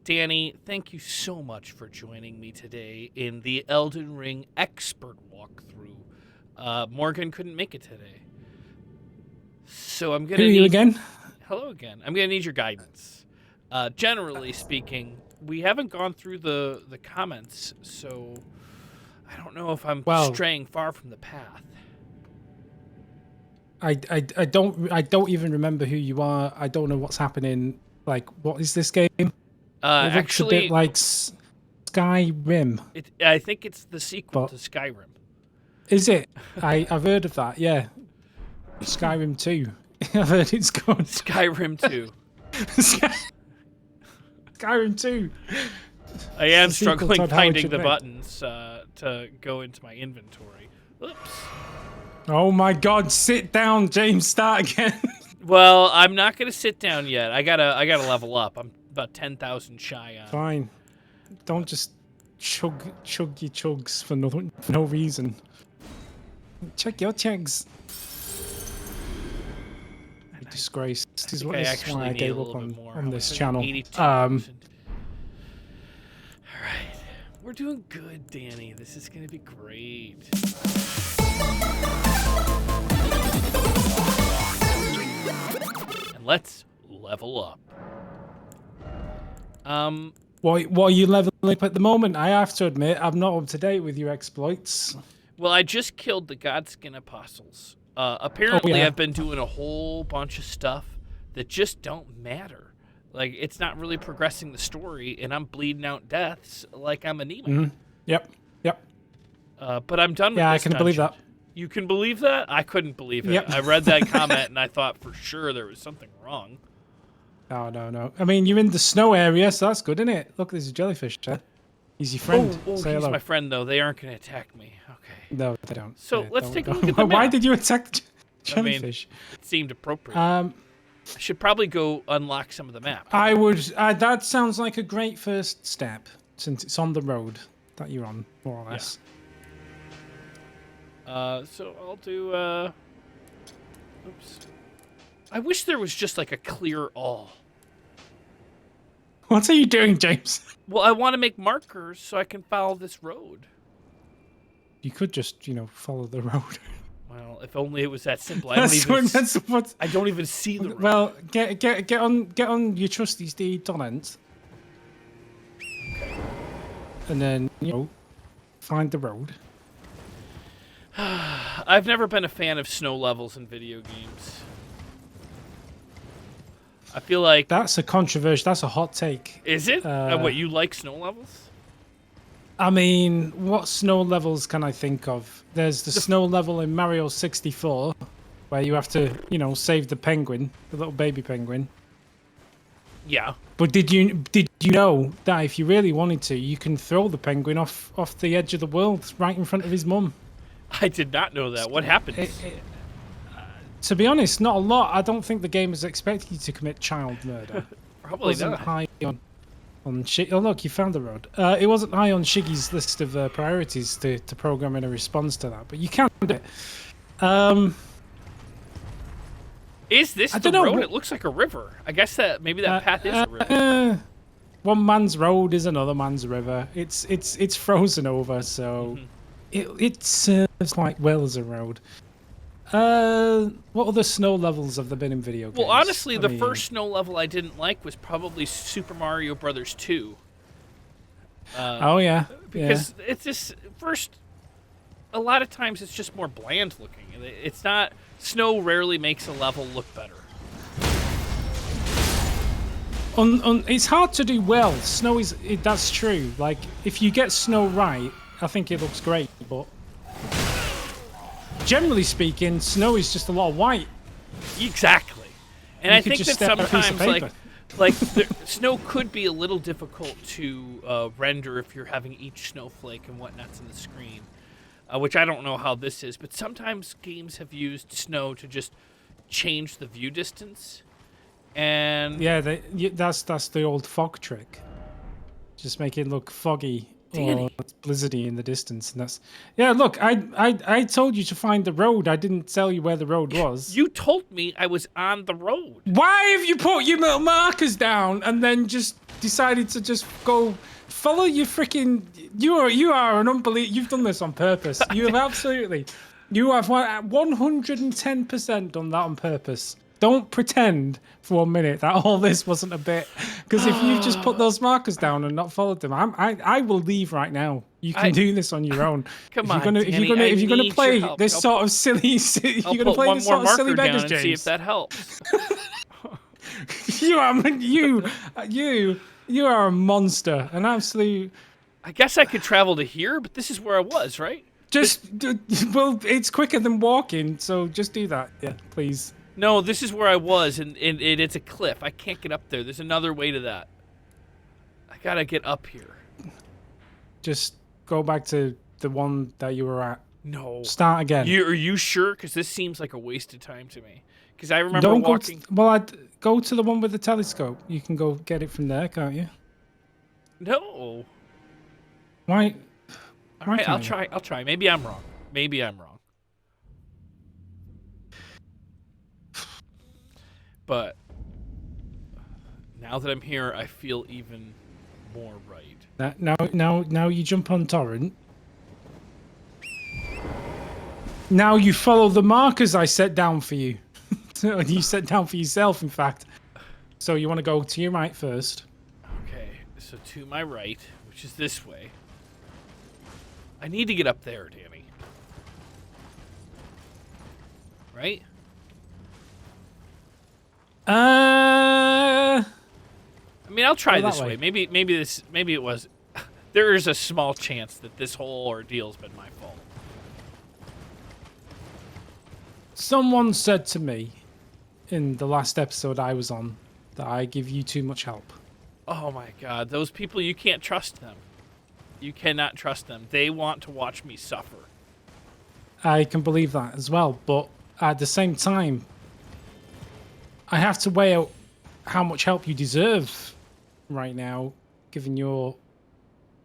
Danny, thank you so much for joining me today in the Elden Ring expert walkthrough. Morgan couldn't make it today. So I'm going to need... you again? Hello again. I'm going to need your guidance. Generally speaking, we haven't gone through the comments, so I don't know if I'm straying far from the path. I don't even remember who you are. I don't know what's happening. Like, what is this game? It looks actually, a bit like Skyrim. I think it's the sequel to Skyrim. Is it? I've heard of that, yeah. Skyrim 2. I've heard it's called Skyrim 2. Skyrim 2. I am struggling finding the buttons to go into my inventory. Oops. Oh my God! Sit down, James. Start again. Well, I'm not gonna sit down yet. I gotta level up. I'm about 10,000 shy on. Fine. Don't just chug your chugs for no reason. Check your chugs. Disgrace. This is why I gave up on this channel. All right, we're doing good, Danny. This is gonna be great. And let's level up. What are you leveling up at the moment? I have to admit, I'm not up to date with your exploits. Well, I just killed the Godskin Apostles. Apparently, I've been doing a whole bunch of stuff that just don't matter. Like, it's not really progressing the story, and I'm bleeding out deaths like I'm anemic. Mm-hmm. Yep. But I'm done with this. Yeah, I can believe that. You can believe that? I couldn't believe it. Yep. I read that comment, and I thought for sure there was something wrong. Oh, no. I mean, you're in the snow area, so that's good, isn't it? Look, there's a jellyfish there. He's your friend. He's my friend, though. They aren't going to attack me. Okay. No, they don't. So let's take a look at the map. Why did you attack the jellyfish? I mean, it seemed appropriate. I should probably go unlock some of the map. I would. That sounds like a great first step, since it's on the road that you're on, more or less. Yeah. So I'll do. Oops. I wish there was just like a clear all. What are you doing, James? Well, I want to make markers so I can follow this road. You could just, follow the road. Well, if only it was that simple. I don't even see the road. Well, get on your trusty steed, Donant. Okay. And then, find the road. I've never been a fan of snow levels in video games. I feel like... That's a controversial... That's a hot take. Is it? What, you like snow levels? I mean, what snow levels can I think of? There's the snow level in Mario 64, where you have to, save the penguin, the little baby penguin. Yeah. But did you know that if you really wanted to, you can throw the penguin off the edge of the world right in front of his mum? I did not know that. What happened? To be honest, not a lot. I don't think the game is expecting you to commit child murder. Probably wasn't not. High on oh, look, you found the road. It wasn't high on Shiggy's list of priorities to program in a response to that, but you can do it. Is this the road? It looks like a river. I guess that maybe that path is a river. One man's road is another man's river. It's frozen over, so it serves quite well as a road. What other snow levels have there been in video games? Well, honestly, the first snow level I didn't like was probably Super Mario Brothers 2. Oh, yeah. Because it's just, a lot of times it's just more bland looking. It's not, snow rarely makes a level look better. It's hard to do well. Snow that's true. Like, if you get snow right, I think it looks great, but... Generally speaking, snow is just a lot of white. Exactly. And I think that sometimes, snow could be a little difficult to render if you're having each snowflake and whatnot's in the screen, which I don't know how this is, but sometimes games have used snow to just change the view distance. And yeah, that's the old fog trick. Just make it look foggy. Danny. Or it's blizzardy in the distance, and that's look, I told you to find the road. I didn't tell you where the road was. You told me I was on the road. Why have you put your little markers down and then just decided to just go follow your freaking. You are an unbelievable. You've done this on purpose. You have absolutely. You have 110% done that on purpose. Don't pretend for 1 minute that all this wasn't a bit. Because if you've just put those markers down and not followed them, I will leave right now. You can do this on your own. Come on, Danny, if you're gonna play this sort of silly, I'll put one more marker down and see if that helps. You are a monster, an absolute. I guess I could travel to here, but this is where I was, right? Well, it's quicker than walking, so just do that, yeah, please. No, this is where I was, and it's a cliff. I can't get up there. There's another way to that. I gotta get up here. Just go back to the one that you were at. No. Start again. Are you sure? Because this seems like a waste of time to me. Because I remember walking. I'd go to the one with the telescope. You can go get it from there, can't you? No. Why? All right, I'll try. Maybe I'm wrong. But now that I'm here, I feel even more right. Now you jump on torrent. Now you follow the markers I set down for you. You set down for yourself, in fact. So you want to go to your right first. Okay, so to my right, which is this way. I need to get up there, Danny. Right? I mean, I'll try this way. Maybe it was. There is a small chance that this whole ordeal's been my fault. Someone said to me in the last episode I was on that I give you too much help. Oh my God, those people, you can't trust them. You cannot trust them. They want to watch me suffer. I can believe that as well, but at the same time, I have to weigh out how much help you deserve right now, given your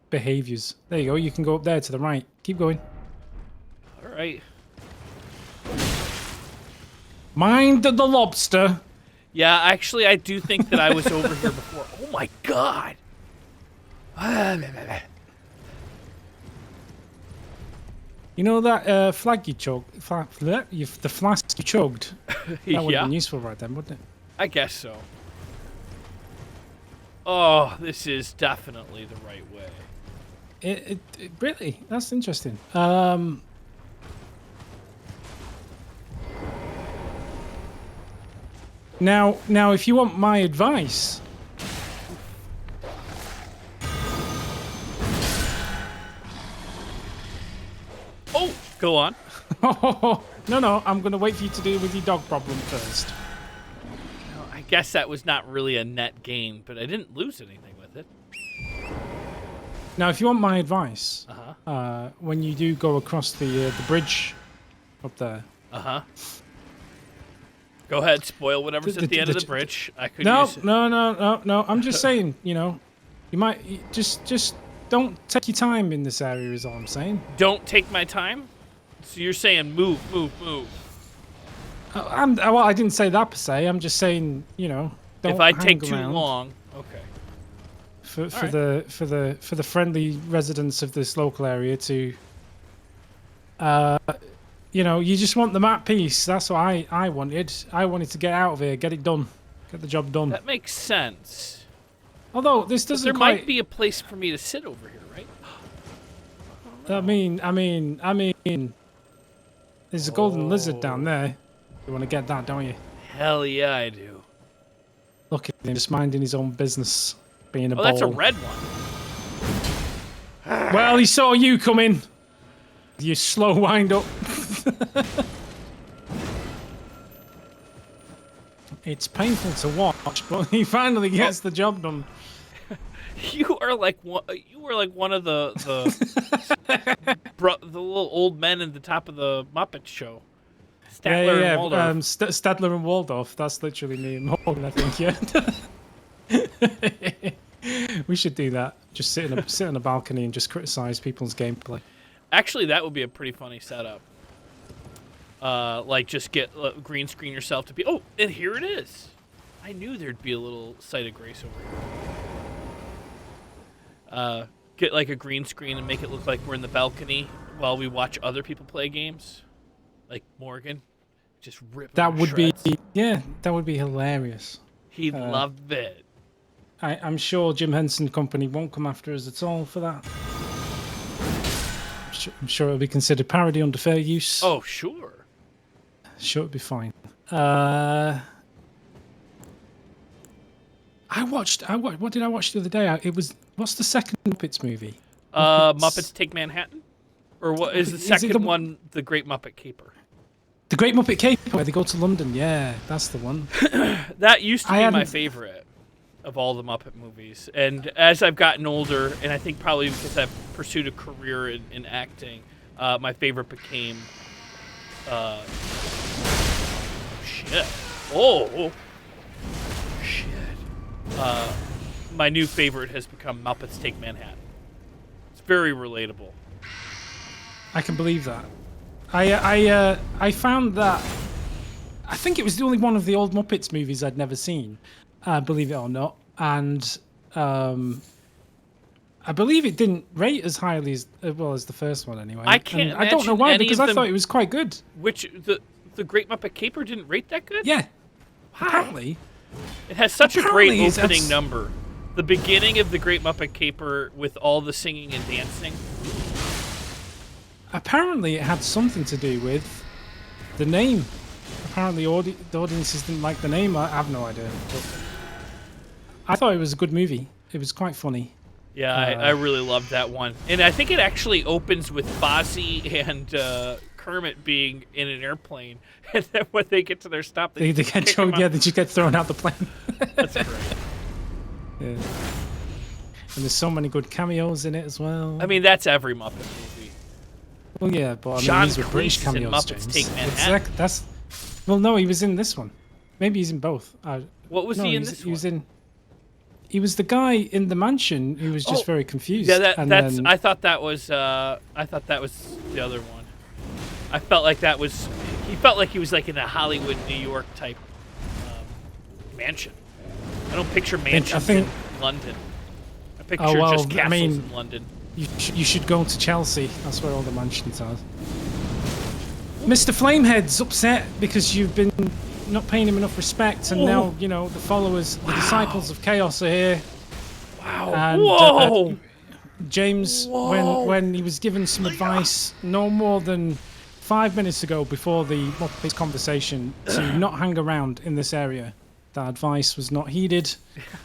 behaviors. There you go. You can go up there to the right. Keep going. All right. Mind the lobster. Yeah, actually, I do think that I was over here before. Oh my God. You know that flag you chugged? The flask you chugged? That would have been useful right then, wouldn't it? I guess so. Oh, this is definitely the right way. It really? That's interesting. Now, if you want my advice... Oh, go on. No, I'm going to wait for you to deal with your dog problem first. No, I guess that was not really a net gain, but I didn't lose anything with it. Now, if you want my advice, when you do go across the bridge up there... Go ahead, spoil whatever's at the end of the bridge. I could No. I'm just saying, you might... Just don't take your time in this area is all I'm saying. Don't take my time? So you're saying move. Well, I didn't say that per se. I'm just saying, don't if I take hang too around. Long, okay. For the friendly residents of this local area to, you just want the map piece. That's what I wanted. I wanted to get out of here, get it done, get the job done. That makes sense. Although this doesn't there might be a place for me to sit over here, right? I mean, there's a golden lizard down there. You want to get that, don't you? Hell yeah, I do. Look at him, just minding his own business, being a bowl. That's a red one. Well, he saw you coming. You slow wind up. It's painful to watch, but he finally gets the job done. You are like one of the the little old men at the top of the Muppets show. Statler and Waldorf. Stadler and Waldorf. That's literally me and Morgan, I think. Yeah. We should do that. Just sit on a balcony and just criticize people's gameplay. Actually, that would be a pretty funny setup. Like just get green screen yourself to be. Oh, and here it is. I knew there'd be a little sight of grace over here. Get like a green screen and make it look like we're in the balcony while we watch other people play games, like Morgan, just rip. That would be that would be hilarious. He'd love it. I'm sure Jim Henson Company won't come after us at all for that. I'm sure it'll be considered parody under fair use. Oh, sure. Sure, it'll be fine. What did I watch the other day? What's the second Muppets movie? Muppets Take Manhattan? Or what is the second one, The Great Muppet Caper? The Great Muppet Caper, where they go to London. Yeah, that's the one. That used to be my favorite of all the Muppet movies. And as I've gotten older, and I think probably because I've pursued a career in acting, my favorite became... shit. Oh! Shit. My new favorite has become Muppets Take Manhattan. It's very relatable. I can believe that. I found that I think it was the only one of the old Muppets movies I'd never seen, believe it or not, and I believe it didn't rate as highly as well as the first one anyway. I can't. I don't know why, because I thought it was quite good. Which the Great Muppet Caper didn't rate that good? Yeah. Wow. Apparently. It has such a great opening number. The beginning of the Great Muppet Caper with all the singing and dancing. Apparently it had something to do with the name. Apparently the audiences didn't like the name. I have no idea. But I thought it was a good movie. It was quite funny. Yeah, I really loved that one. And I think it actually opens with Fozzie and Kermit being in an airplane. And then when they get to their stop, they get thrown, they just get thrown out the plane. That's great. Yeah. And there's so many good cameos in it as well. I mean, that's every Muppet movie. Well, yeah, but John these were British cameos, Muppets James. Take Manhattan. Well, no, he was in this one. Maybe he's in both. What was he in this one? He was the guy in the mansion who was just very confused. Yeah, I thought that was the other one. I felt like that was. He felt like he was like in a Hollywood, New York type mansion. I don't picture mansions in London. I picture just castles in London. You should go to Chelsea. That's where all the mansions are. Mr. Flamehead's upset because you've been not paying him enough respect, and now the followers, the disciples of chaos are here. Wow! And James, when he was given some advice no more than 5 minutes ago before the Muppets conversation to not hang around in this area, that advice was not heeded,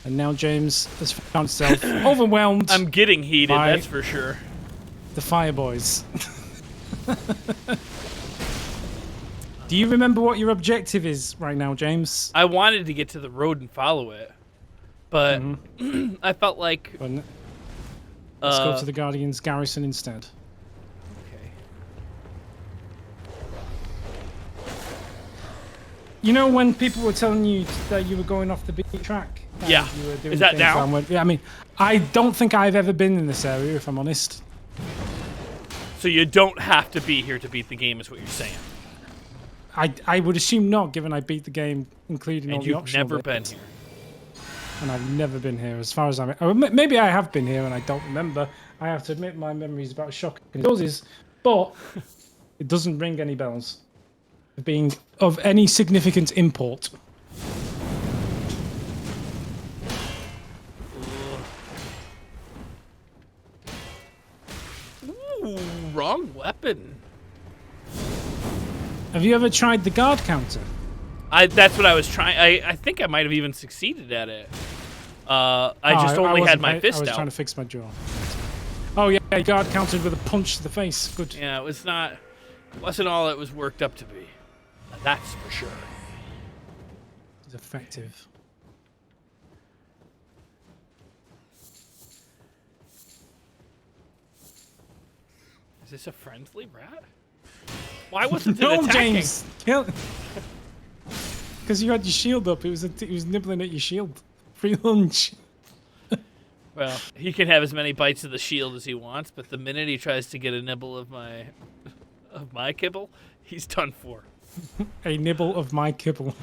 and now James has found himself overwhelmed. I'm getting heated, that's for sure. The Fireboys. Do you remember what your objective is right now, James? I wanted to get to the road and follow it, but I felt like... Let's go to the Guardian's garrison instead. Okay. You know when people were telling you that you were going off the beat track? Yeah. You were doing is that down? Yeah, I mean, I don't think I've ever been in this area, if I'm honest. So you don't have to be here to beat the game, is what you're saying? I would assume not, given I beat the game, including all the optional bits. And you've never been here. And I've never been here, as far as I'm... Maybe I have been here and I don't remember. I have to admit my memory is about shocking as yours is, but it doesn't ring any bells of being of any significant import. Ooh, wrong weapon. Have you ever tried the guard counter? That's what I was trying. I think I might have even succeeded at it. I just only had my fist out. I was trying to fix my jaw. Oh yeah, guard countered with a punch to the face. Good. Yeah, it wasn't all it was worked up to be. That's for sure. It's effective. Is this a friendly rat? Why wasn't it attacking? James, kill. Because you had your shield up. It was nibbling at your shield. Free lunch. Well, he can have as many bites of the shield as he wants, but the minute he tries to get a nibble of my kibble, he's done for. A nibble of my kibble.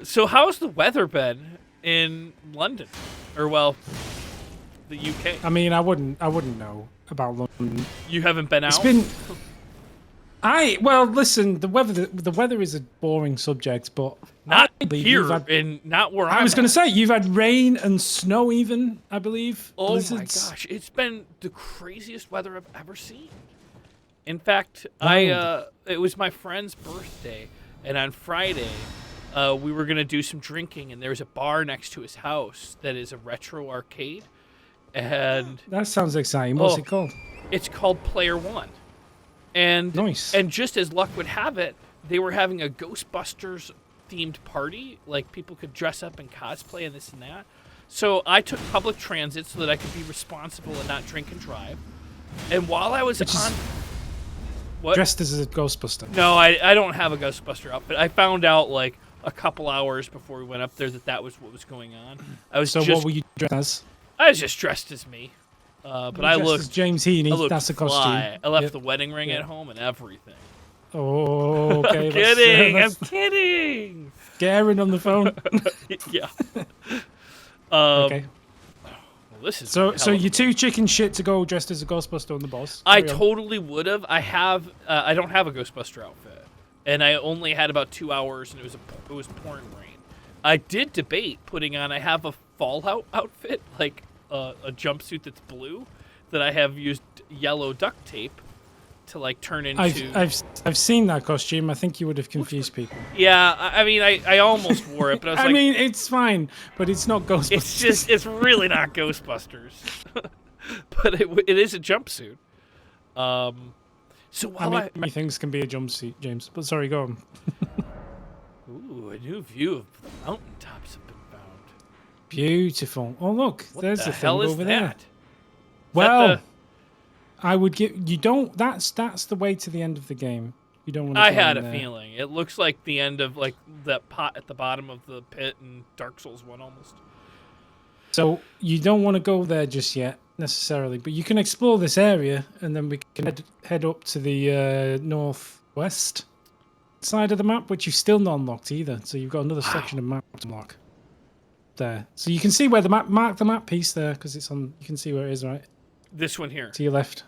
So how's the weather been? in London, or well, the UK. I mean, I wouldn't know about London. You haven't been out? It's been. Well, listen. The weather is a boring subject, but not here and not where I was going to say. You've had rain and snow, even I believe. Oh blizzards. My gosh, it's been the craziest weather I've ever seen. In fact, it was my friend's birthday, and on Friday, we were gonna do some drinking, and there's a bar next to his house that is a retro arcade, and that sounds exciting. What's it called? It's called Player One. And nice. And just as luck would have it, they were having a Ghostbusters themed party. Like, people could dress up and cosplay and this and that. So I took public transit so that I could be responsible and not drink and drive. And while I was what? Dressed as a Ghostbuster. No, I don't have a Ghostbuster outfit. I found out like a couple hours before we went up there that was what was going on. What were you dressed as? I was just dressed as me. But I looked as James Heaney. That's a costume. I left the wedding ring at home and everything. Oh, okay. I'm kidding. I'm kidding. Get Aaron on the phone. Yeah. Okay. Well, this is so you too chicken shit to go dressed as a Ghostbuster on the boss. I totally would have. I don't have a Ghostbuster outfit, and I only had about 2 hours, and it was pouring rain. I did debate putting on. I have a Fallout outfit, like a jumpsuit that's blue, that I have used yellow duct tape to like turn into. I've seen that costume. I think you would have confused people. Yeah, I mean, I almost wore it, but I was I mean, it's fine, but it's not Ghostbusters. It's really not Ghostbusters. But it is a jumpsuit. So while many things can be a jumpsuit, James. But sorry, go on. Ooh, a new view of the mountaintops have been found. Beautiful. Oh look, there's the thing over there. Well, I would give you don't. That's the way to the end of the game. You don't want to. I had a feeling it looks like the end of like that pot at the bottom of the pit in Dark Souls 1 almost. So you don't want to go there just yet necessarily, but you can explore this area, and then we can head up to the northwest side of the map, which you've still not unlocked either. So you've got another section of map to unlock there. So you can see where the mark the map piece there, because it's on. You can see where it is, right? This one here. To your left.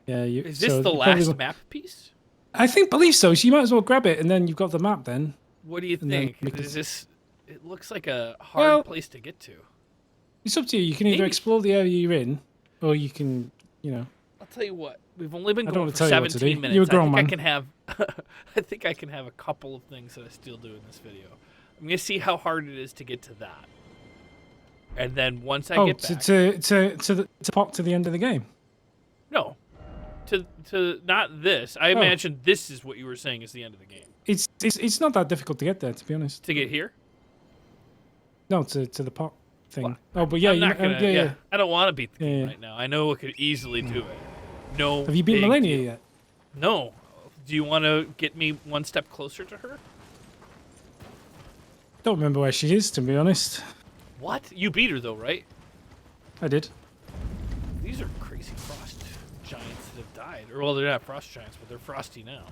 Yeah. Is this the last map piece? I believe so. So you might as well grab it, and then you've got the map. Then. What do you think? Is this? It looks like a hard place to get to. It's up to you. You can either explore the area you're in, or you can, I'll tell you what. We've only been going for tell 17 minutes. You're a grown man. I think I can have a couple of things that I still do in this video. I'm gonna see how hard it is to get to that, and then once I get back, to pop to the end of the game. No, to not this. I imagine this is what you were saying is the end of the game. It's not that difficult to get there, to be honest. To get here? No, to the pot thing. Well, oh, but yeah, yeah. I don't want to beat the game right now. I know it could easily do it. No. Have you beat Millennia yet? No. Do you want to get me one step closer to her? Don't remember where she is, to be honest. What? You beat her though, right? I did. These are crazy frost giants that have died. Or well, they're not frost giants, but they're frosty now.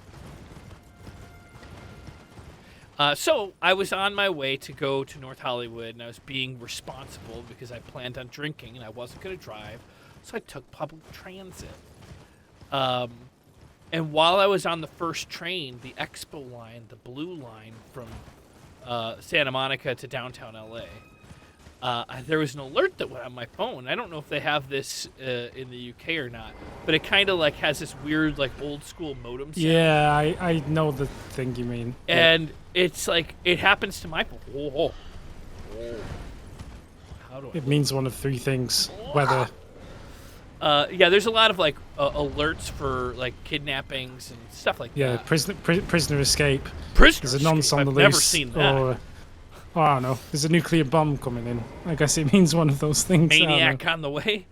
So I was on my way to go to North Hollywood, and I was being responsible because I planned on drinking, and I wasn't going to drive, so I took public transit. And while I was on the first train, the Expo line, the blue line from Santa Monica to downtown LA, there was an alert that went on my phone. I don't know if they have this in the UK or not, but it kind of like has this weird like old school modem sound. Yeah, I know the thing you mean. And it's like it happens to my phone. Whoa. How do I? It means one of three things. Weather. Yeah, there's a lot of like alerts for like kidnappings and stuff like that. Yeah, prisoner escape. There's a nonce on the loose. I've never seen that. Or, I don't know. There's a nuclear bomb coming in. I guess it means one of those things. Maniac on the way.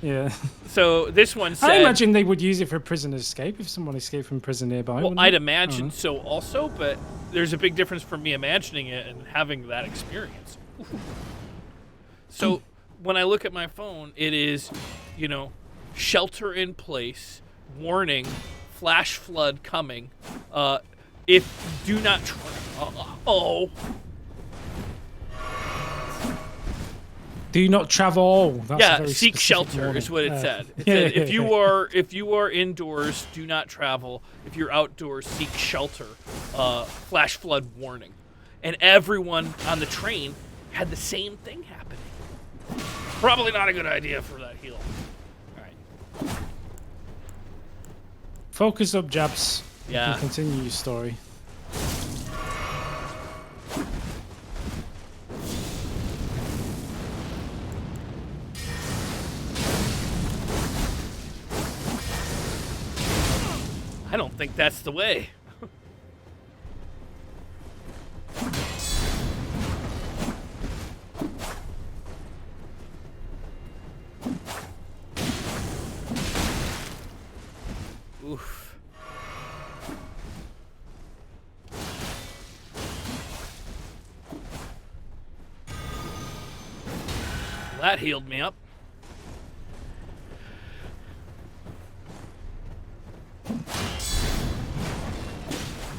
Yeah. So this one said... I imagine they would use it for prisoner escape if someone escaped from prison nearby. Well, I'd imagine so also, but there's a big difference from me imagining it and having that experience. So when I look at my phone, it is, shelter in place, warning, flash flood coming. If do not... Do not travel. That's a very seek shelter warning. is what it said. It said if you are indoors, do not travel. If you're outdoors, seek shelter. Flash flood warning. And everyone on the train had the same thing happening. Probably not a good idea for that heal. All right. Focus up, Jabs. Yeah. You continue your story. I don't think that's the way. Oof. That healed me up.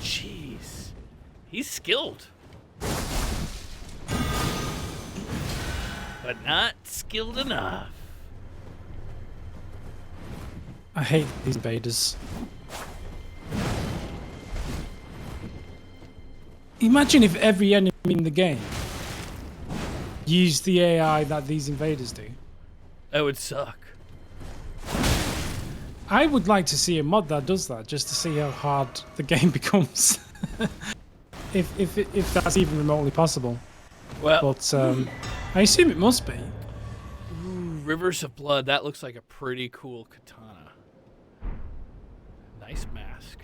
Jeez. He's skilled. But not skilled enough. I hate these invaders. Imagine if every enemy in the game used the AI that these invaders do. That would suck. I would like to see a mod that does that, just to see how hard the game becomes. if that's even remotely possible. Well, but I assume it must be. Ooh, Rivers of Blood. That looks like a pretty cool katana. Nice mask.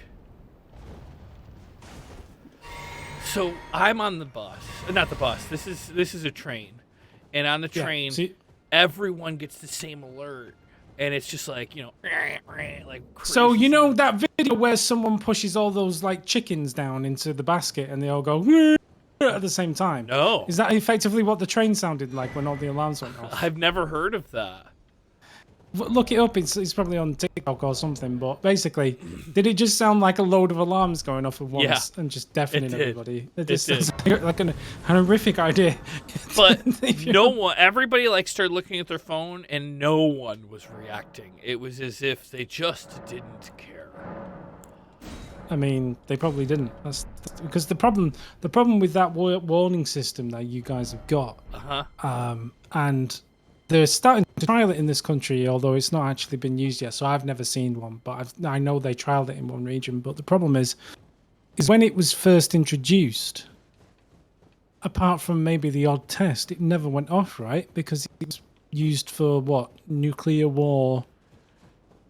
So I'm on the bus. Not the bus. This is a train, and on the train, everyone gets the same alert, and it's just like like. Crazy. So you know that video where someone pushes all those like chickens down into the basket, and they all go at the same time? No. Is that effectively what the train sounded like when all the alarms went off? I've never heard of that. Look it up. It's probably on TikTok or something. But basically, did it just sound like a load of alarms going off at once and just deafening everybody? It just sounds like an horrific idea. But everybody started looking at their phone, and no one was reacting. It was as if they just didn't care. I mean, they probably didn't. That's because the problem with that warning system that you guys have got, and they're starting to trial it in this country, although it's not actually been used yet. So I've never seen one, but I know they trialed it in one region. But the problem is when it was first introduced, apart from maybe the odd test, it never went off, right? Because it was used for what? Nuclear war.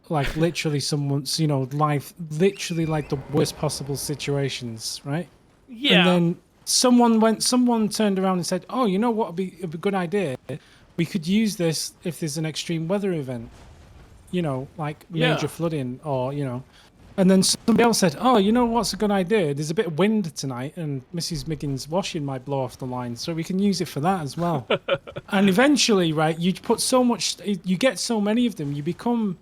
Like literally someone's, life, literally like the worst possible situations, right? Yeah. And then someone turned around and said, "Oh, you know what would be a good idea? We could use this if there's an extreme weather event, like major flooding or, And then somebody else said, "Oh, you know what's a good idea? There's a bit of wind tonight, and Mrs. Miggins' washing might blow off the line, so we can use it for that as well." And eventually, right, you put you get so many of them, you become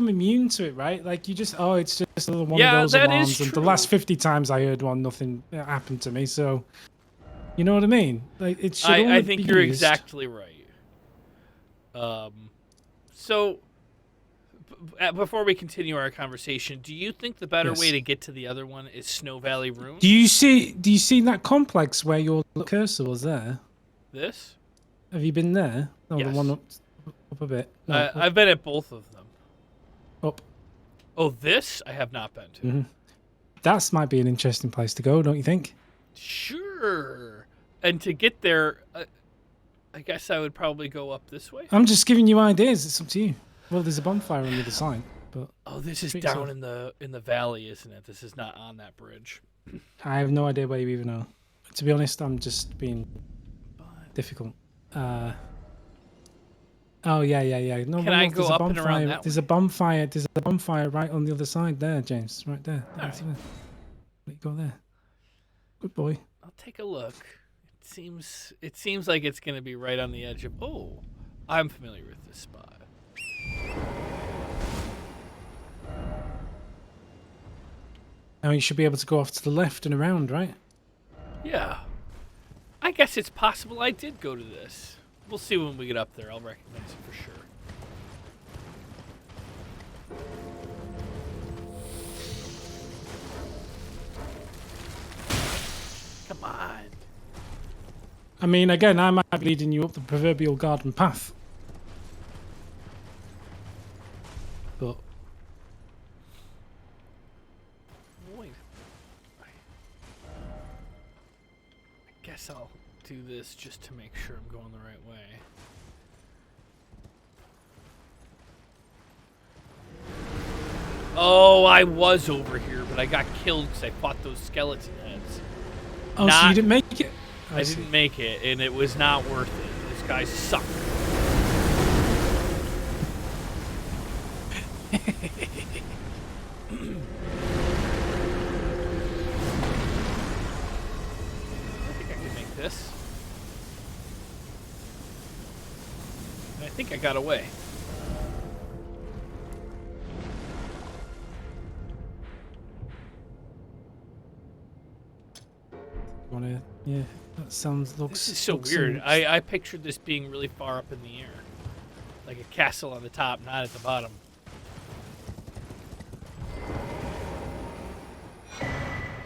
immune to it, right? Like it's just another one of those alarms. And the last 50 times I heard one, nothing happened to me. So, you know what I mean? Like it should only I think be you're used. exactly right. So before we continue our conversation, do you think the better way to get to the other one is Snow Valley Ruins? Do you see that complex where your cursor was there? This? Have you been there? No, yes. The one up a bit. No, I've been at both of them. Up. Oh, this I have not been to. Mm-hmm. That might be an interesting place to go, don't you think? Sure. And to get there, I guess I would probably go up this way. I'm just giving you ideas. It's up to you. Well, there's a bonfire on the other side, but this is down in the valley, isn't it? This is not on that bridge. I have no idea where you even are. To be honest, I'm just being difficult. Oh yeah. No, Can I go up and around that way? There's a bonfire. There's a bonfire right on the other side there, James. Right there. Right. Let you go there. Good boy. I'll take a look. It seems like it's going to be right on the edge of. Oh, I'm familiar with this spot. Now you should be able to go off to the left and around, right? Yeah. I guess it's possible I did go to this. we'll see when we get up there. I'll recognize it for sure. Come on. I mean, again, I might be leading you up the proverbial garden path. But... Wait. I guess I'll do this just to make sure I'm going the right way. Oh, I was over here, but I got killed because I fought those skeleton heads. Oh, so you didn't make it? I didn't make it, and it was not worth it. This guy sucked. I think I can make this. And I think I got away. Wanna, yeah, that looks. This is so weird. I pictured this being really far up in the air, like a castle on the top, not at the bottom.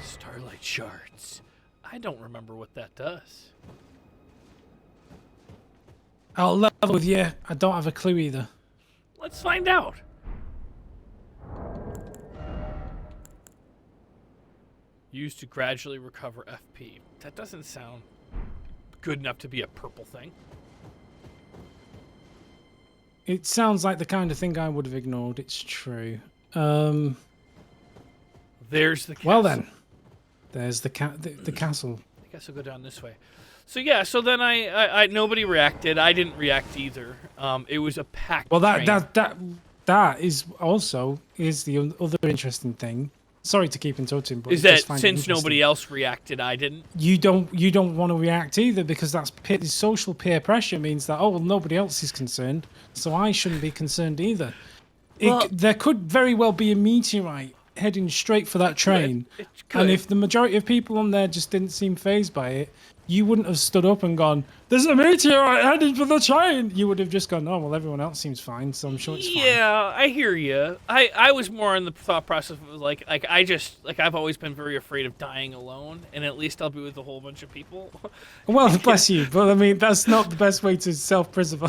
Starlight shards. I don't remember what that does. I'll level with you. I don't have a clue either. Let's find out. Used to gradually recover FP. That doesn't sound good enough to be a purple thing. It sounds like the kind of thing I would have ignored. It's true. There's the castle. Well then, there's the castle. I guess I'll go down this way. So yeah, so then I nobody reacted. I didn't react either. It was a packed train. That is also the other interesting thing. Sorry to keep interrupting, but is that since nobody else reacted, I didn't? You don't want to react either because that's social peer pressure means that, oh, well, nobody else is concerned, so I shouldn't be concerned either. Well, there could very well be a meteorite heading straight for that train, and if the majority of people on there just didn't seem fazed by it, you wouldn't have stood up and gone, "There's a meteorite heading for the train." You would have just gone, "Oh, well, everyone else seems fine, so I'm sure it's fine." Yeah, I hear you. I was more in the thought process of like I've always been very afraid of dying alone, and at least I'll be with a whole bunch of people. Well, bless you, but I mean that's not the best way to self-preserve.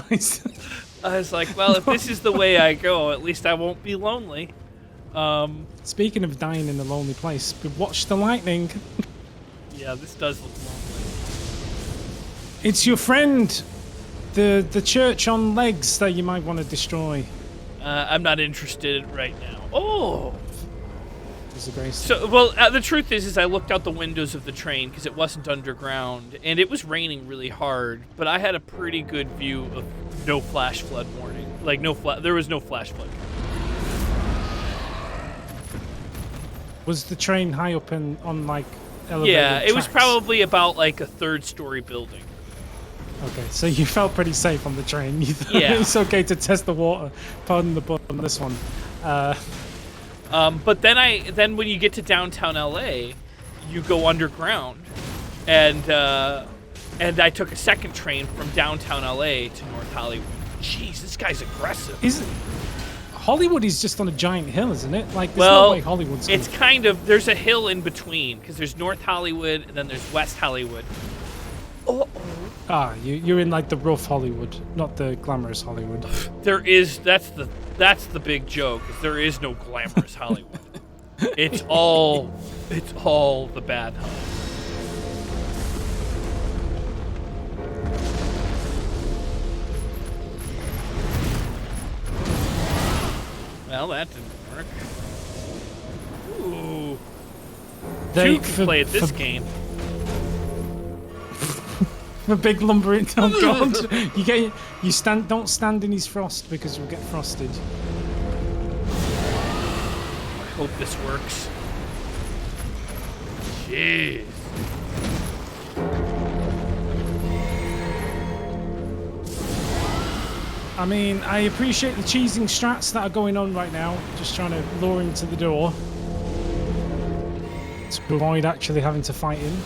I was like, well, if this is the way I go, at least I won't be lonely. Speaking of dying in a lonely place, watch the lightning. Yeah, this does look lonely. It's your friend, the church on legs that you might want to destroy. I'm not interested right now. Oh! So, well, the truth is I looked out the windows of the train because it wasn't underground, and it was raining really hard, but I had a pretty good view of no flash flood warning. Like, there was no flash flood. Was the train high up on like, elevated Yeah, it was tracks? probably about, like, a third-story building. Okay, so you felt pretty safe on the train. You thought it's okay to test the water. Pardon the pun on this one. But then when you get to downtown LA, you go underground, and I took a second train from downtown LA to North Hollywood. Jeez, this guy's aggressive. Hollywood is just on a giant hill, isn't it? Like, there's no way Hollywood's it's kind of, there's a hill in between because there's North Hollywood and then there's West Hollywood. Ah, you're in like the rough Hollywood, not the glamorous Hollywood. That's the big joke. Is there is no glamorous Hollywood. It's all the bad Hollywood. Well, that didn't work. Ooh. Two can play at this game. A big lumbering. Oh God! Don't stand in his frost because you'll get frosted. I hope this works. Jeez. I mean, I appreciate the cheesing strats that are going on right now. Just trying to lure him to the door to avoid actually having to fight him.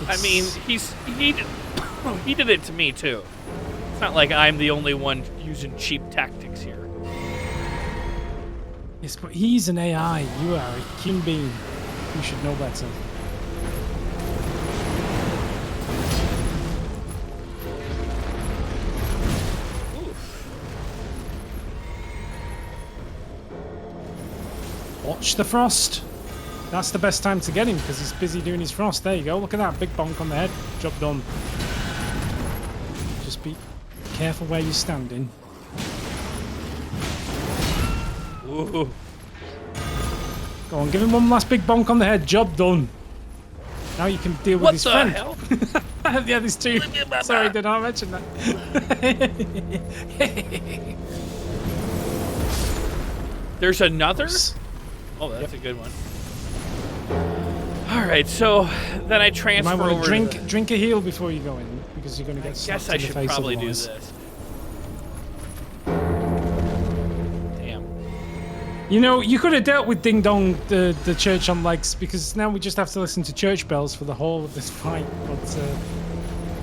I mean, he did it to me too. It's not like I'm the only one using cheap tactics here. Yes, but he's an AI. You are a human being. You should know better. Watch the frost. That's the best time to get him because he's busy doing his frost. There you go. Look at that big bonk on the head. Job done. Just be careful where you're standing. Ooh. Go on, give him one last big bonk on the head. Job done. Now you can deal with his friend. Hell? Yeah, there's two. Sorry, did I mention that? There's another? Oh, that's a good one. All right, so then I transfer you might want over. to drink a heal before you go in because you're going to get. I guess I should probably otherwise. do this. Damn. You know, you could have dealt with Ding Dong, the church on legs, because now we just have to listen to church bells for the whole of this fight. But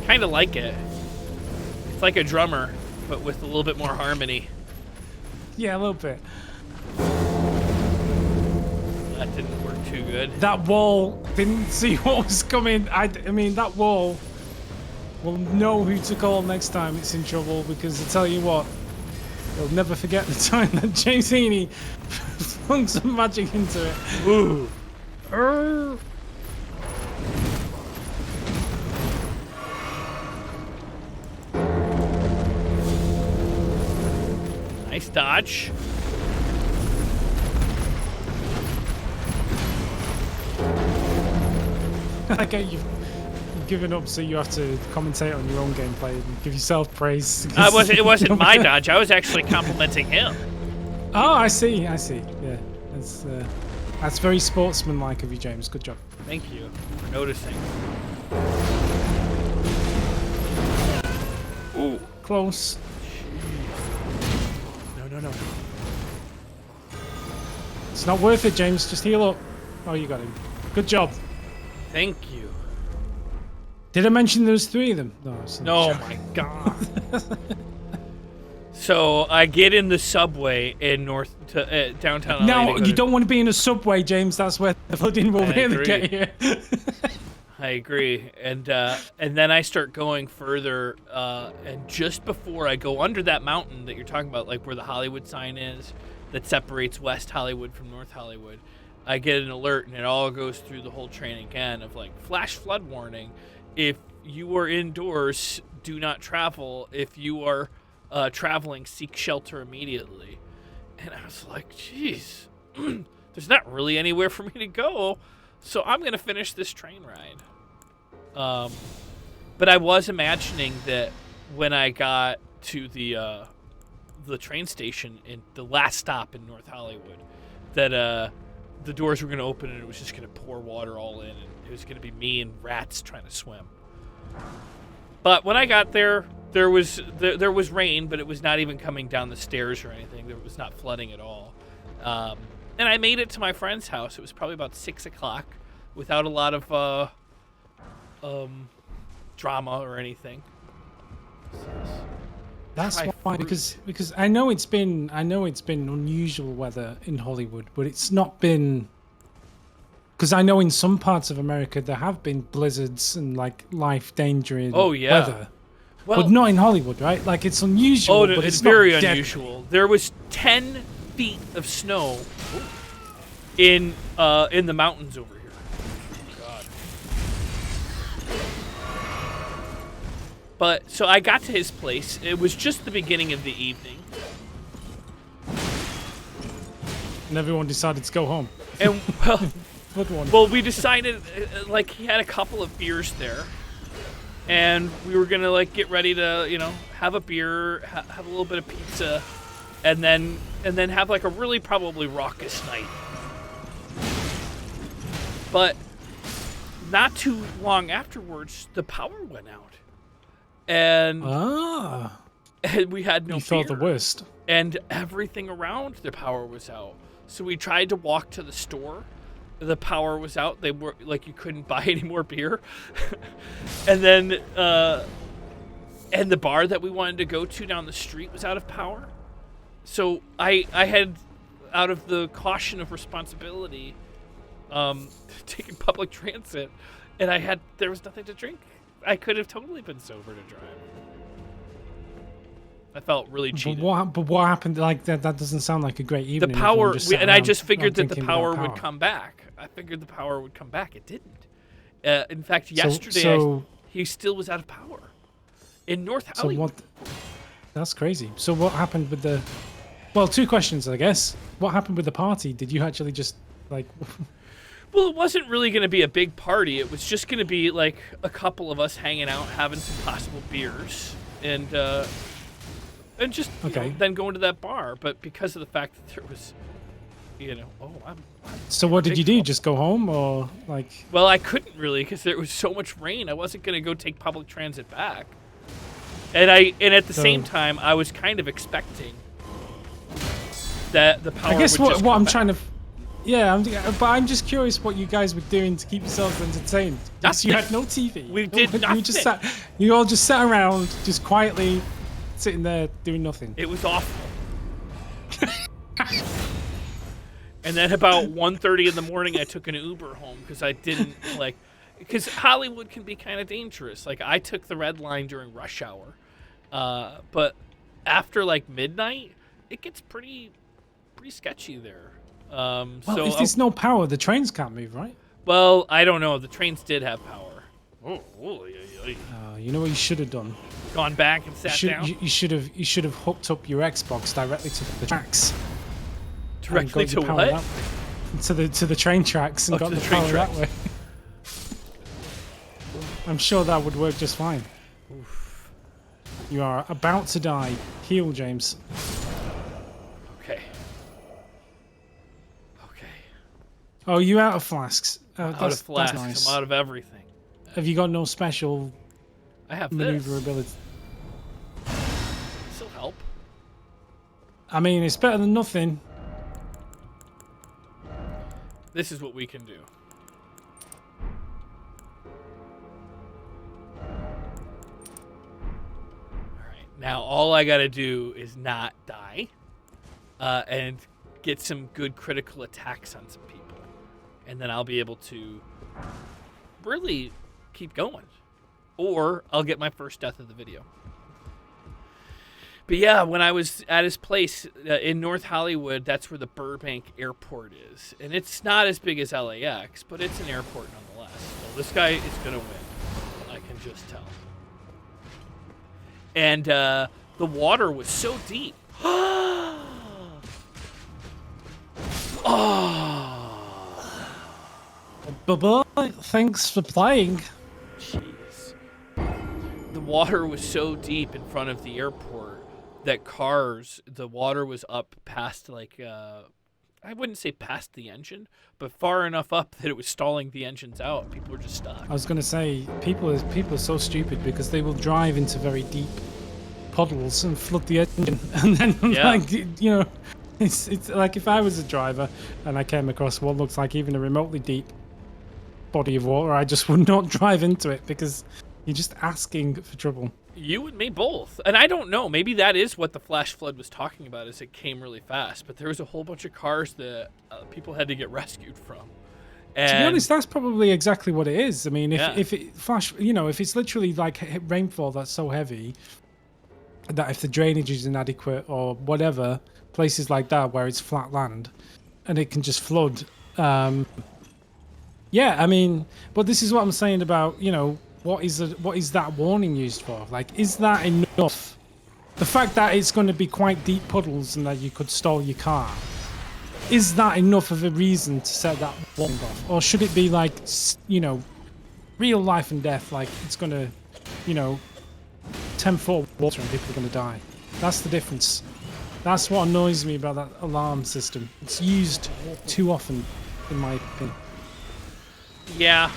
kind of like it. It's like a drummer, but with a little bit more harmony. Yeah, a little bit. That didn't work too good. That wall didn't see what was coming. I mean, that wall will know who to call next time it's in trouble, because I tell you what, you'll never forget the time that James Heaney flung some magic into it. Ooh. Nice dodge. Okay, you've given up, so you have to commentate on your own gameplay and give yourself praise. It wasn't my dodge. I was actually complimenting him. Oh, I see. Yeah, that's very sportsmanlike of you, James. Good job. Thank you for noticing. Ooh, close. No. It's not worth it, James. Just heal up. Oh, you got him. Good job. Thank you. Did I mention there was 3 of them? No, my God. So I get in the subway in downtown. No, you don't want to be in a subway, James. That's where the flooding will really get you. I agree, and then I start going further, and just before I go under that mountain that you're talking about, like where the Hollywood sign is, that separates West Hollywood from North Hollywood, I get an alert, and it all goes through the whole train again of like flash flood warning. If you are indoors, do not travel. If you are traveling, seek shelter immediately. And I was like, geez, there's not really anywhere for me to go, so I'm gonna finish this train ride. But I was imagining that when I got to the train station in the last stop in North Hollywood, that the doors were going to open and it was just going to pour water all in, and it was going to be me and rats trying to swim. But when I got there, there was rain, but it was not even coming down the stairs or anything. It was not flooding at all. And I made it to my friend's house. It was probably about 6 o'clock without a lot of drama or anything. That's why, because I know it's been unusual weather in Hollywood, but it's not been, because I know in some parts of America there have been blizzards and like life-endangering weather. Well, but not in Hollywood, right? Like it's unusual. But it's very unusual. There was 10 feet of snow in the mountains over here. But, so I got to his place. It was just the beginning of the evening. And everyone decided to go home. And, well, we decided, like, he had a couple of beers there. And we were going to, like, get ready to, have a beer, have a little bit of pizza, and then have, like, a really probably raucous night. But not too long afterwards, the power went out. And we had no beer. You felt the worst. And everything around the power was out. So we tried to walk to the store. The power was out. They were like, you couldn't buy any more beer. And then and the bar that we wanted to go to down the street was out of power. So I had, out of the caution of responsibility, taken public transit, and there was nothing to drink. I could have totally been sober to drive. I felt really cheated. But what happened? Like that doesn't sound like a great evening. The power, I just figured that the power would come back. I figured the power would come back. It didn't. In fact, yesterday he still was out of power in North Hollywood. That's crazy. So what happened with the? Well, two questions, I guess. What happened with the party? Did you actually just like? Well, it wasn't really going to be a big party. It was just going to be like a couple of us hanging out, having some possible beers, and just then going to that bar. But because of the fact that there was, So what did you do? Just go home, or like? Well, I couldn't really because there was so much rain. I wasn't going to go take public transit back, and at the same time, I was kind of expecting that the power. I guess would just what I'm back. trying to. Yeah, but I'm just curious what you guys were doing to keep yourselves entertained. Nothing. You had no TV. We did nothing. You all just sat around, just quietly sitting there doing nothing. It was awful. And then about 1:30 in the morning, I took an Uber home because I didn't because Hollywood can be kind of dangerous. Like I took the red line during rush hour, but after like midnight, it gets pretty sketchy there. Well, if there's no power, the trains can't move, right? Well, I don't know. The trains did have power. You know what you should have done? Gone back and sat down. You should have hooked up your Xbox directly to the tracks. Directly to what? To the train tracks and got the power that way. I'm sure that would work just fine. Oof. You are about to die. Heal, James. Oh, you out of flasks? Out of flasks. Nice. I'm out of everything. Have you got no special maneuverability? This'll help. I mean, it's better than nothing. This is what we can do. Alright, now all I gotta do is not die and get some good critical attacks on some people. And then I'll be able to really keep going. Or I'll get my first death of the video. But yeah, when I was at his place in North Hollywood, that's where the Burbank Airport is. And it's not as big as LAX, but it's an airport nonetheless. So this guy is going to win. I can just tell. And the water was so deep. Bubba, thanks for playing. Jeez. The water was so deep in front of the airport that the water was up past I wouldn't say past the engine, but far enough up that it was stalling the engines out. People were just stuck. I was going to say, people are so stupid because they will drive into very deep puddles and flood the engine. And then, it's like if I was a driver and I came across what looks like even a remotely deep body of water, I just would not drive into it because you're just asking for trouble. You and me both. And I don't know, maybe that is what the flash flood was talking about, is it came really fast, but there was a whole bunch of cars that people had to get rescued from. And to be honest, that's probably exactly what it is. I mean, if it's literally like rainfall that's so heavy that if the drainage is inadequate or whatever, places like that where it's flat land and it can just flood. Yeah, I mean, but this is what I'm saying about, what is that warning used for? Like, is that enough? The fact that it's going to be quite deep puddles and that you could stall your car, is that enough of a reason to set that warning off? Or should it be like, real life and death, like it's going to, 10 foot of water and people are going to die? That's the difference. That's what annoys me about that alarm system. It's used too often, in my opinion. Yeah,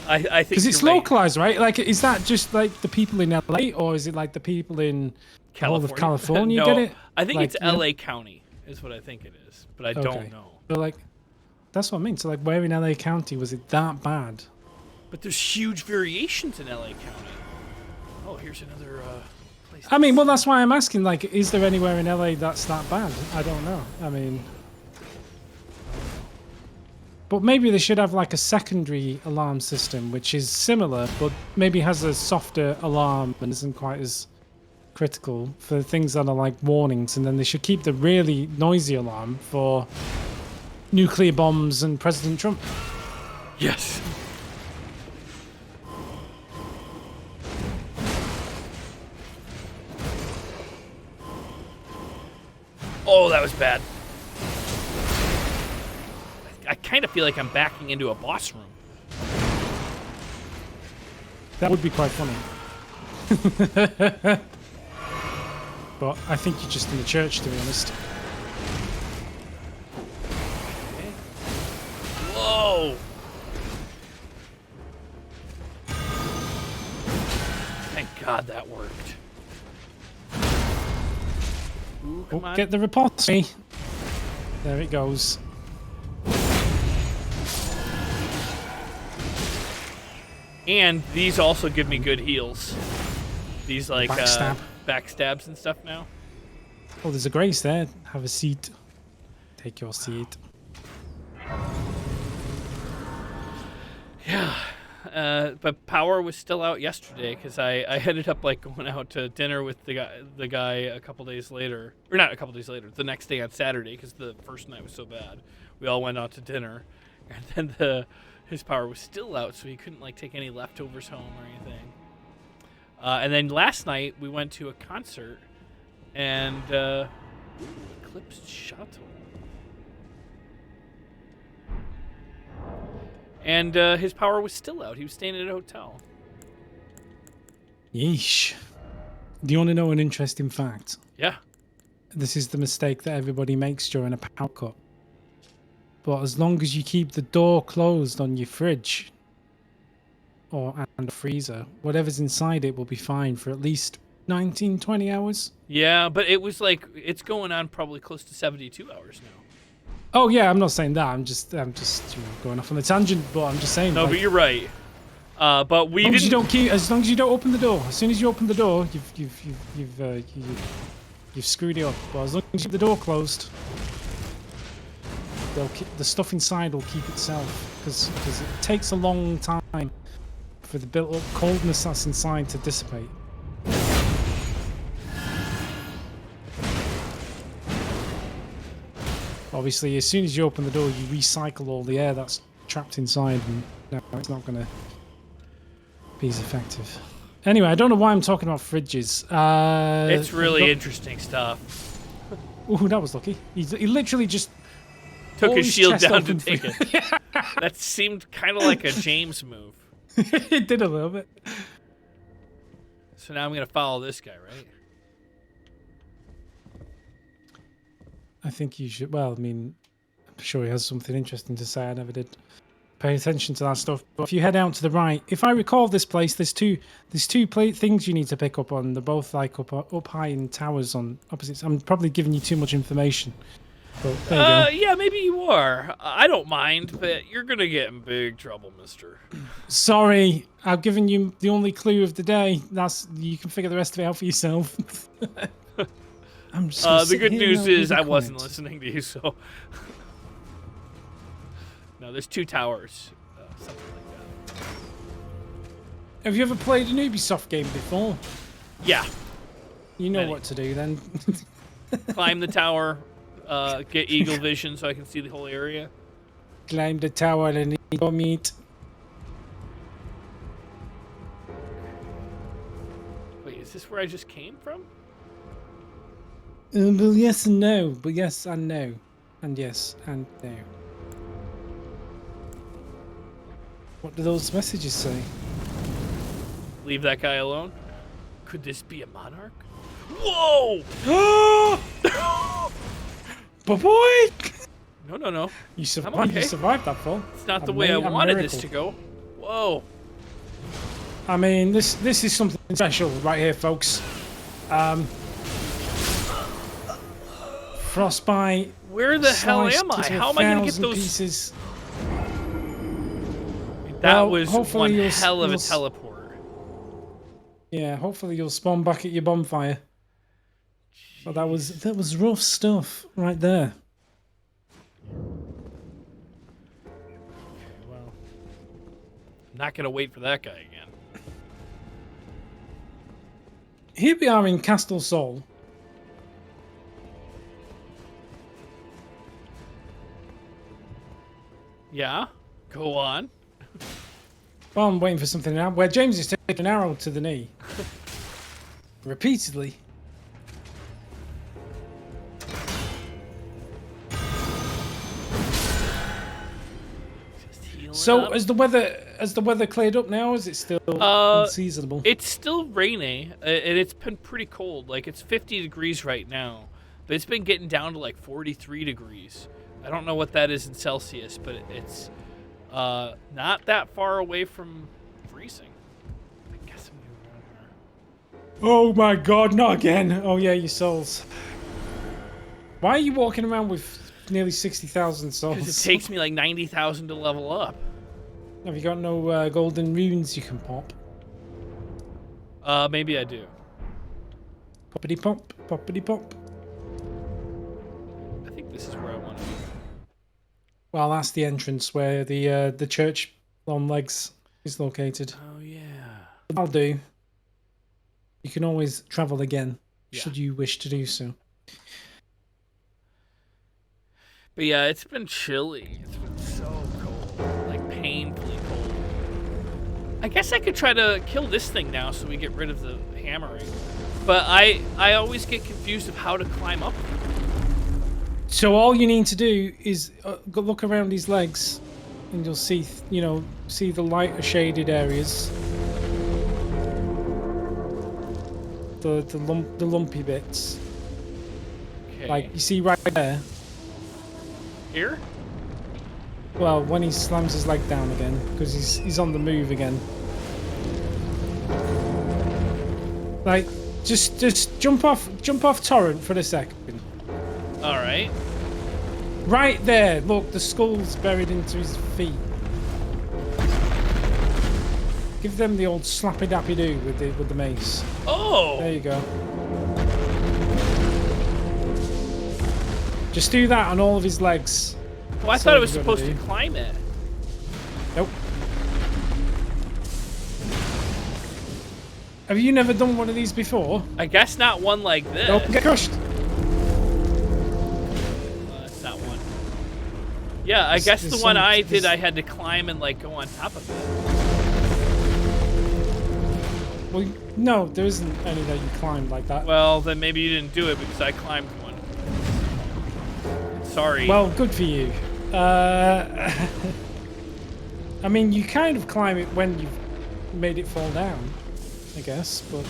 I think because it's localized, right? Like, is that just like the people in LA, or is it like the people in all of California? No, get it? I think it's LA County is what I think it is, but I don't know. But like, that's what I mean. So like, where in LA County was it that bad? But there's huge variations in LA County. Oh here's another place. I mean, well, that's why I'm asking. Like, is there anywhere in LA that's that bad? I don't know. I mean, but maybe they should have like a secondary alarm system, which is similar, but maybe has a softer alarm and isn't quite as critical for things that are like warnings. And then they should keep the really noisy alarm for nuclear bombs and President Trump. Yes. Oh, that was bad. I kind of feel like I'm backing into a boss room. That would be quite funny. But I think you're just in the church, to be honest. Okay. Whoa! Thank God that worked. Ooh, come on. Get the report. There it goes. And these also give me good heals. These like backstabs and stuff now. Oh, there's a grace there. Have a seat. Take your seat. Yeah. But power was still out yesterday because I ended up like going out to dinner with the guy a couple days later, or not a couple days later, the next day on Saturday because the first night was so bad. We all went out to dinner, and then his power was still out, so he couldn't like take any leftovers home or anything. And then last night we went to a concert, and Eclipse Shuttle. And his power was still out. He was staying at a hotel. Yeesh. Do you want to know an interesting fact? Yeah. This is the mistake that everybody makes during a power cut. But as long as you keep the door closed on your fridge and freezer, whatever's inside it will be fine for at least 19, 20 hours. Yeah, but it was like, it's going on probably close to 72 hours now. Oh yeah, I'm not saying that. I'm just going off on a tangent, but I'm just saying. No, but you're right. But we didn't. As long as you don't open the door. As soon as you open the door, you've screwed it up. But as long as you keep the door closed, the stuff inside will keep itself, because it takes a long time for the built-up coldness that's inside to dissipate. Obviously, as soon as you open the door, you recycle all the air that's trapped inside, and no, it's not going to be as effective. Anyway, I don't know why I'm talking about fridges. It's really interesting stuff. Ooh, that was lucky. He literally just took his shield down to take it. That seemed kind of like a James move. It did a little bit. So now I'm going to follow this guy, right? I think you should. Well, I mean, I'm sure he has something interesting to say. I never did pay attention to that stuff. But if you head out to the right, if I recall this place, there's two things you need to pick up on. They're both like up high in towers on opposites. I'm probably giving you too much information. But there you go. Yeah, maybe you are. I don't mind, but you're gonna get in big trouble, mister. Sorry, I've given you the only clue of the day. You can figure the rest of it out for yourself. I'm just the good news is I wasn't listening to you, so... No, there's two towers. Something like that. Have you ever played an Ubisoft game before? Yeah. You know what to do, then. Climb the tower, get eagle vision so I can see the whole area. Climb the tower and eat your meat. Wait, is this where I just came from? Well, yes and no. But yes and no. And yes and no. What do those messages say? Leave that guy alone. Could this be a monarch? Whoa! Boy! No. You survived. You survived that fall. It's not the way I wanted this to go. Whoa! I mean, this is something special right here, folks. Frostbite. Where the hell am I? How am I gonna get those pieces? That was one hell of a teleport. Yeah, hopefully you'll spawn back at your bonfire. But that was rough stuff right there. Okay, well, I'm not gonna wait for that guy again. Here we are in Castle Sol. Yeah, go on. Well, I'm waiting for something now. Where James is taking an arrow to the knee. Repeatedly. So has the weather cleared up now? Is it still unseasonable? It's still rainy, and it's been pretty cold. Like, it's 50 degrees right now, but it's been getting down to like 43 degrees. I don't know what that is in Celsius, but it's not that far away from freezing. I guess I'm gonna run her. Oh my god, not again. Oh yeah, your souls. Why are you walking around with nearly 60,000 souls? Because it takes me like 90,000 to level up. Have you got no golden runes you can pop? Maybe I do. Poppity pop, poppity pop. I think this is where I want to be. Well, that's the entrance where the church on legs is located. Oh yeah. That'll do. You can always travel again, Yeah. should you wish to do so. But yeah, it's been chilly. It's been so cold, like painfully cold. I guess I could try to kill this thing now so we get rid of the hammering. But I always get confused of how to climb up. So all you need to do is go look around his legs, and you'll see, see the lighter shaded areas, the lumpy bits. Okay. Like you see right there. Here? Well, when he slams his leg down again, because he's on the move again. Like, just jump off torrent for a second. All right. Right there, look, the skull's buried into his feet. Give them the old slappy dappy do with the mace. Oh. There you go. Just do that on all of his legs. Oh, I thought I was supposed to climb it. Nope. Have you never done one of these before? I guess not one like this. Don't get crushed. That's not one. Yeah, I guess the one I did, I had to climb and like go on top of it. Well, no, there isn't any that you climb like that. Well, then maybe you didn't do it because I climbed one. Sorry. Well, good for you. I mean, you kind of climb it when you've made it fall down, I guess, but...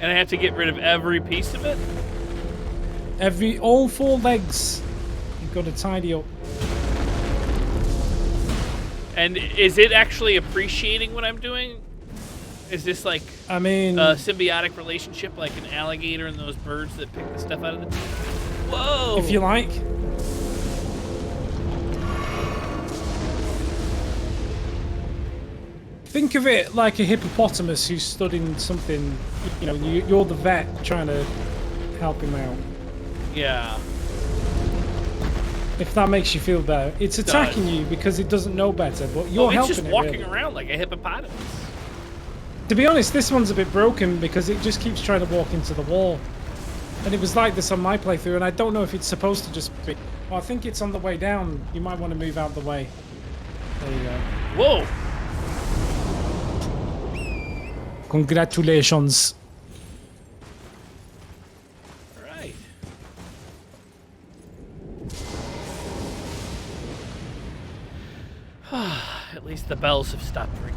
And I have to get rid of every piece of it? All 4 legs, you've got to tidy up. And is it actually appreciating what I'm doing? Is this like I mean, a symbiotic relationship like an alligator and those birds that pick the stuff out of the teeth? Whoa! if you like. Think of it like a hippopotamus who's studying something, you're the vet trying to help him out. Yeah. If that makes you feel better. It's attacking you because it doesn't know better, but you're helping it. It's just walking really. around like a hippopotamus. To be honest, this one's a bit broken because it just keeps trying to walk into the wall. And it was like this on my playthrough, and I don't know if it's supposed to just be... Well, I think it's on the way down. You might want to move out the way. There you go. Whoa! Congratulations. Alright. At least the bells have stopped ringing.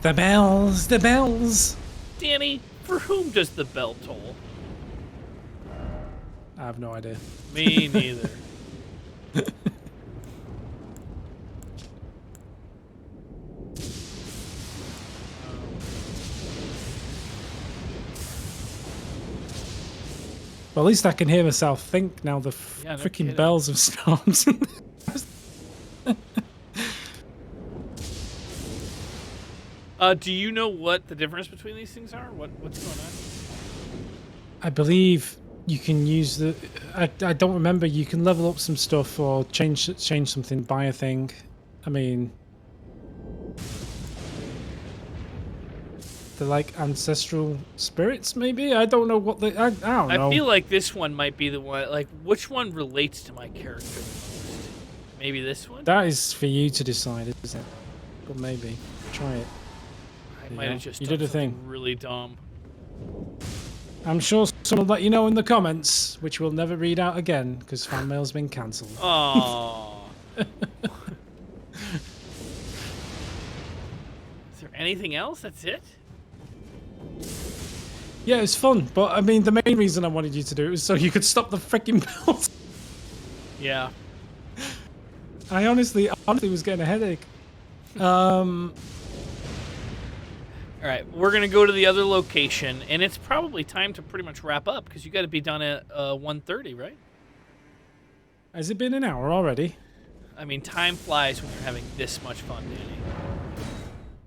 The bells, the bells. Danny, for whom does the bell toll? I have no idea. Me neither. Well, at least I can hear myself think now. The Yeah, no freaking kidding. bells have stopped. Do you know what the difference between these things are? What's going on? I believe you can use the. I don't remember. You can level up some stuff or change something, buy a thing. I mean, they're like ancestral spirits, maybe. I don't know what they. I don't know. I feel like this one might be the one. Like, which one relates to my character the most? Maybe this one. That is for you to decide, isn't it? But maybe try it. I might have just you done did a something thing. really dumb. I'm sure someone will let you know in the comments, which we'll never read out again because fan mail's been cancelled. Oh. Is there anything else? That's it? Yeah, it's fun, but I mean, the main reason I wanted you to do it was so you could stop the freaking bells. Yeah. I honestly was getting a headache. All right, we're gonna go to the other location, and it's probably time to pretty much wrap up because you got to be done at 1:30, right? Has it been an hour already? I mean, time flies when you're having this much fun, Danny.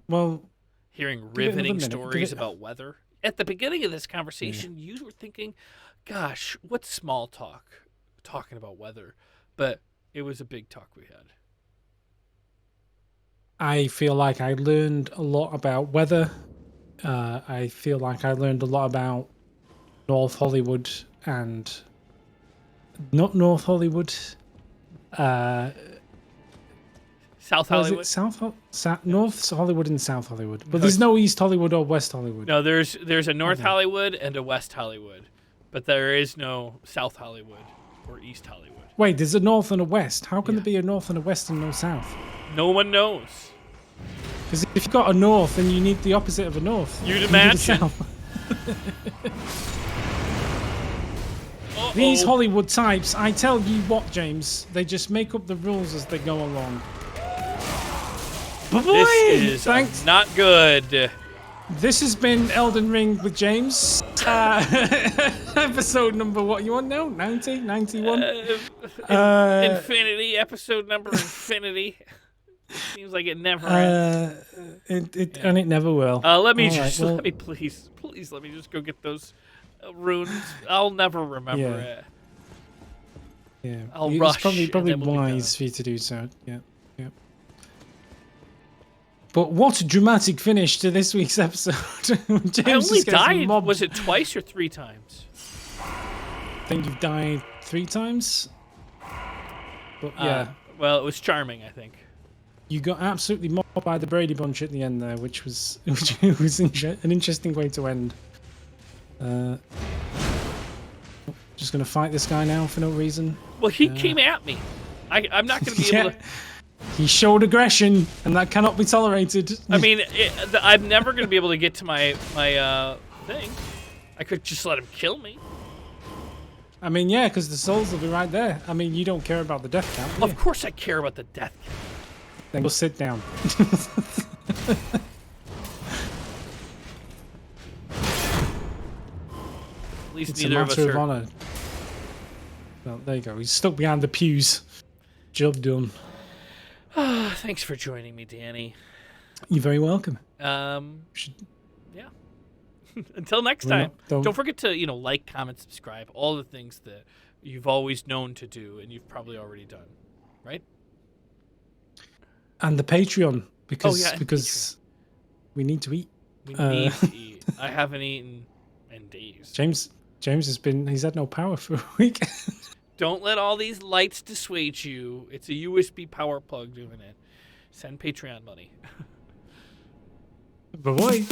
Well, Hearing riveting stories about weather. At the beginning of this conversation, you were thinking, "Gosh, what's small talk? Talking about weather," but it was a big talk we had. I feel like I learned a lot about weather. I feel like I learned a lot about North Hollywood and not North Hollywood. South Hollywood. Is it North Hollywood and South Hollywood, but there's no East Hollywood or West Hollywood. No, there's a North Hollywood and a West Hollywood, but there is no South Hollywood or East Hollywood. Wait, there's a North and a West. How can there be a North and a West and no South? No one knows. Because if you've got a North, then you need the opposite of a North. You'd You need a imagine. South. These Hollywood types, I tell you what, James, they just make up the rules as they go along. This is not good. This has been Elden Ring with James. Episode number, what you on now? 90? 91? Infinity, episode number infinity. Seems like it never ends. And it never will. Let me please let me just go get those runes. I'll never remember it. Yeah. I'll It's rush. probably wise for you to do so. Yeah. Yeah. But what a dramatic finish to this week's episode. James I only just gets died. mobbed. Was it twice or 3 times? I think you've died 3 times. But yeah. Well, it was charming, I think. You got absolutely mobbed by the Brady Bunch at the end there, which was an interesting way to end. Just gonna fight this guy now for no reason. Well, he came at me. I'm not going to be able to. He showed aggression, and that cannot be tolerated. I mean, I'm never going to be able to get to my thing. I could just let him kill me. I mean, yeah, because the souls will be right there. I mean, you don't care about the death count, do you? Of course I care about the death count. Then we'll sit down. At least It's neither a of us matter of are. honor. Well, there you go. He's stuck behind the pews. Job done. Thanks for joining me, Danny. You're very welcome. Yeah. Until next time. Don't forget to, like, comment, subscribe, all the things that you've always known to do and you've probably already done, right? And the Patreon, because Patreon. We need to eat. We need to eat. I haven't eaten in days. James he's had no power for a week. Don't let all these lights dissuade you. It's a USB power plug doing it. Send Patreon money. Bye-bye.